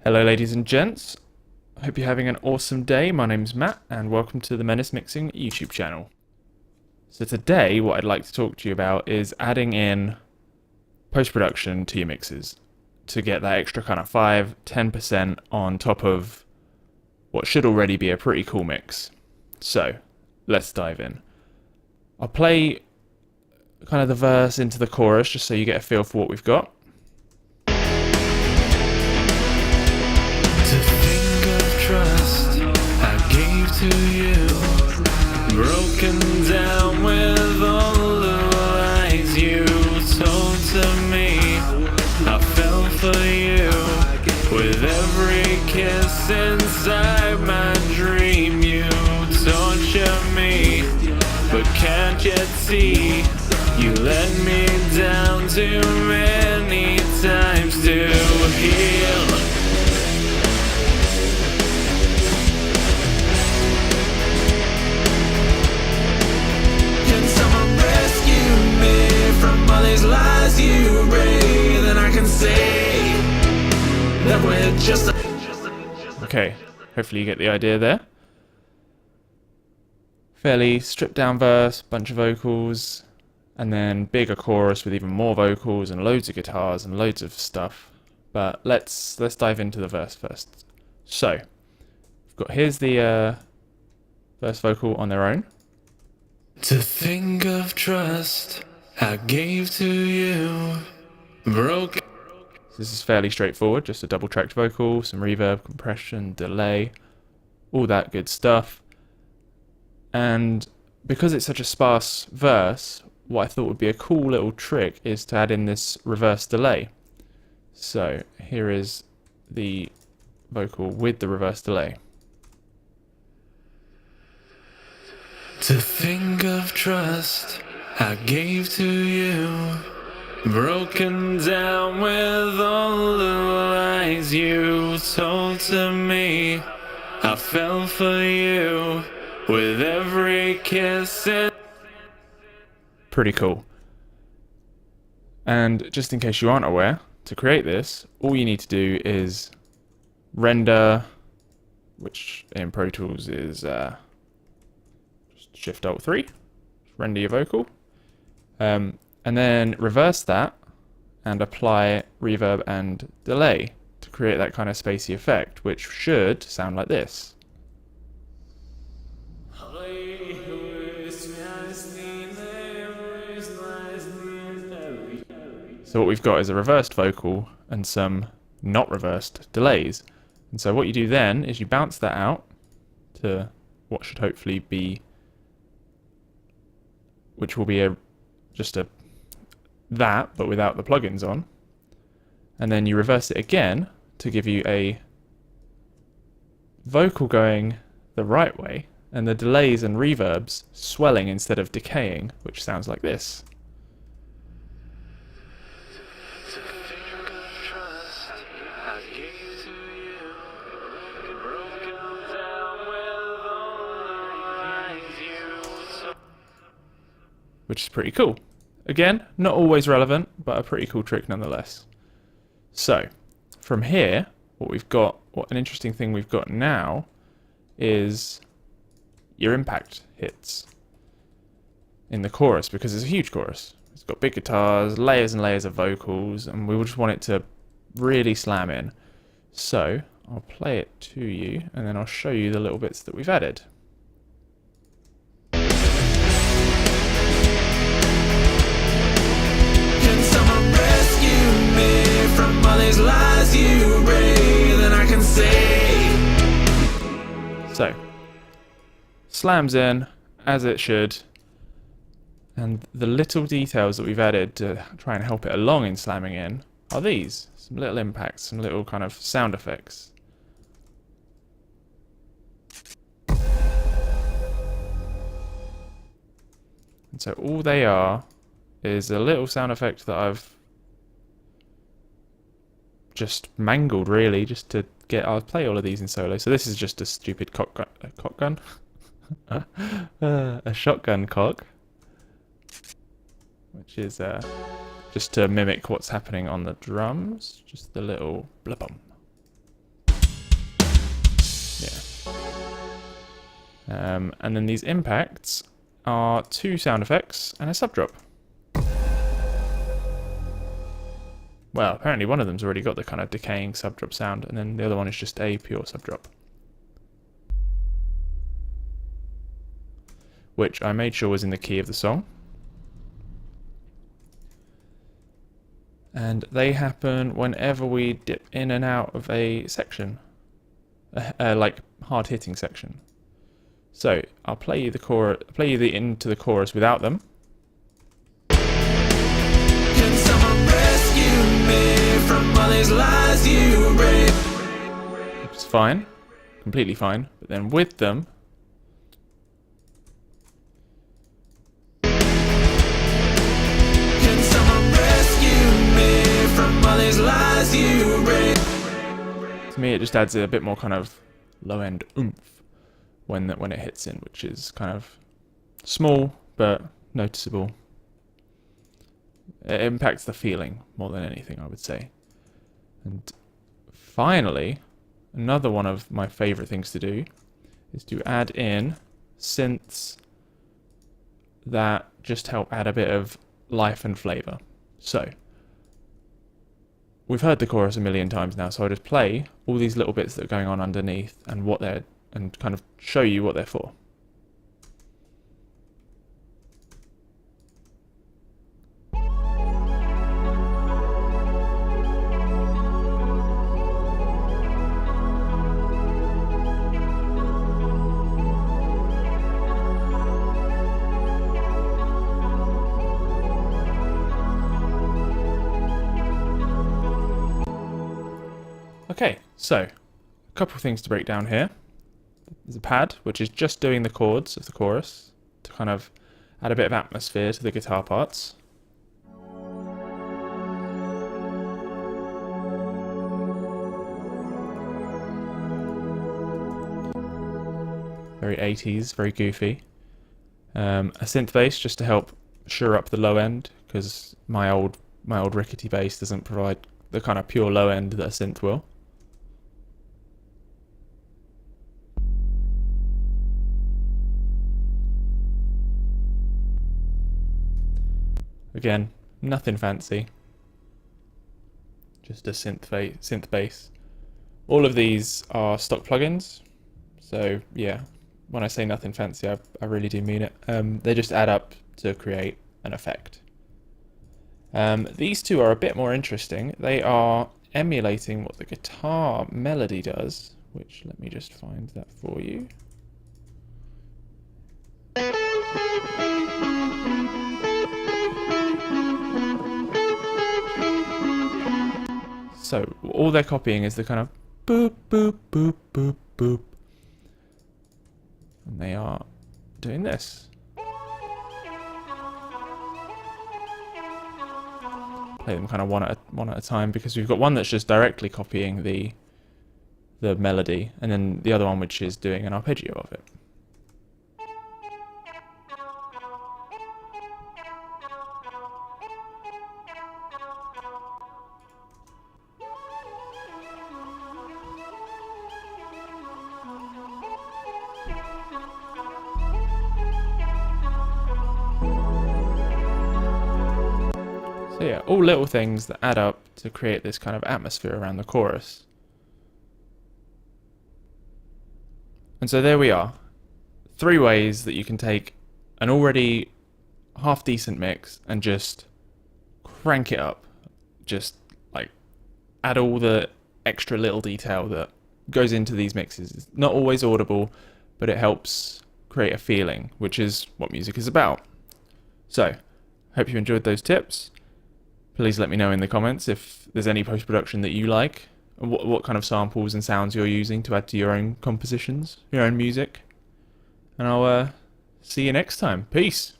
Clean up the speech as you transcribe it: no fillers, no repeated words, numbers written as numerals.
Hello ladies and gents, I hope you're having an awesome day. My name's Matt and welcome to the Mennis Mixing YouTube channel. So today what I'd like to talk to you about is adding in post-production to your mixes to get that extra kind of 5-10% on top of what should already be a pretty cool mix. So let's dive in. I'll play kind of the verse into the chorus just so you get a feel for what we've got. To think of trust I gave to you, broken down with all the lies you told to me. I fell for you with every kiss inside my dream. You torture me, but can't yet see you let me down too many times to heal. From all these lies you breathe, and I can say that we're just Okay, hopefully you get the idea there. Fairly stripped down verse, bunch of vocals, and then bigger chorus with even more vocals and loads of guitars and loads of stuff. But let's dive into the verse first. So, we've got here's the verse vocal on their own. to think of trust I gave to you, broken. This is fairly straightforward, just a double tracked vocal, some reverb, compression, delay, all that good stuff. And because it's such a sparse verse, what I thought would be a cool little trick is to add in this reverse delay. So here is the vocal with the reverse delay. To think of trust I gave to you, broken down with all the lies you told to me. I fell for you with every kiss. Pretty cool. And just in case you aren't aware, to create this, all you need to do is render, which in Pro Tools is just Shift-Alt-3, render your vocal. And then reverse that and apply reverb and delay to create that kind of spacey effect, which should sound like this. So what we've got is a reversed vocal and some not reversed delays. And so what you do then is you bounce that out to what should hopefully be, which will be just that, but without the plugins on. And then you reverse it again to give you a vocal going the right way, and the delays and reverbs swelling instead of decaying, which sounds like this. Which is pretty cool. Again, not always relevant, but a pretty cool trick nonetheless. So, from here, what an interesting thing we've got now is your impact hits in the chorus, because it's a huge chorus. It's got big guitars, layers and layers of vocals, and we just want it to really slam in. So, I'll play it to you, and then I'll show you the little bits that we've added. From all these lies you breathe, and I can say. So, slams in as it should, and the little details that we've added to try and help it along in slamming in are these. Some little impacts, some little kind of sound effects. And so all they are is a little sound effect that I've just mangled, really, just to get. I'll play all of these in solo. So this is just a stupid cock gun, a shotgun cock, which is just to mimic what's happening on the drums. Just the little blabum. And then these impacts are 2 sound effects and a sub drop. Well, apparently one of them's already got the kind of decaying sub drop sound, and then the other one is just a pure sub drop. Which I made sure was in the key of the song. And they happen whenever we dip in and out of a section. Like hard-hitting section. So I'll play you the chorus, into the chorus without them. Can someone rescue me from all these lies you break? It's fine, completely fine. But then with them, Can someone rescue me from all these lies you break? to me, it just adds a bit more kind of low-end oomph when it hits in, which is kind of small but noticeable. It impacts the feeling more than anything, I would say. And finally, another one of my favorite things to do is to add in synths that just help add a bit of life and flavor. So we've heard the chorus a million times now, so I'll just play all these little bits that are going on underneath and kind of show you what they're for. Okay, so a couple of things to break down here. There's a pad, which is just doing the chords of the chorus to kind of add a bit of atmosphere to the guitar parts. Very 80s, very goofy. A synth bass just to help sure up the low end, because my old rickety bass doesn't provide the kind of pure low end that a synth will. Again, nothing fancy. Just a synth bass. All of these are stock plugins. So yeah, when I say nothing fancy, I really do mean it. They just add up to create an effect. These two are a bit more interesting. They are emulating what the guitar melody does, which let me just find that for you. So all they're copying is the kind of boop, boop, boop, boop, boop. And they are doing this. Play them kind of one at a time, because we've got one that's just directly copying the melody, and then the other one which is doing an arpeggio of it. So yeah, all little things that add up to create this kind of atmosphere around the chorus. And so there we are. 3 ways that you can take an already half decent mix and just crank it up. Just like add all the extra little detail that goes into these mixes. It's not always audible, but it helps create a feeling, which is what music is about. So, hope you enjoyed those tips. Please let me know in the comments if there's any post-production that you like, and what kind of samples and sounds you're using to add to your own compositions, your own music. And I'll see you next time. Peace!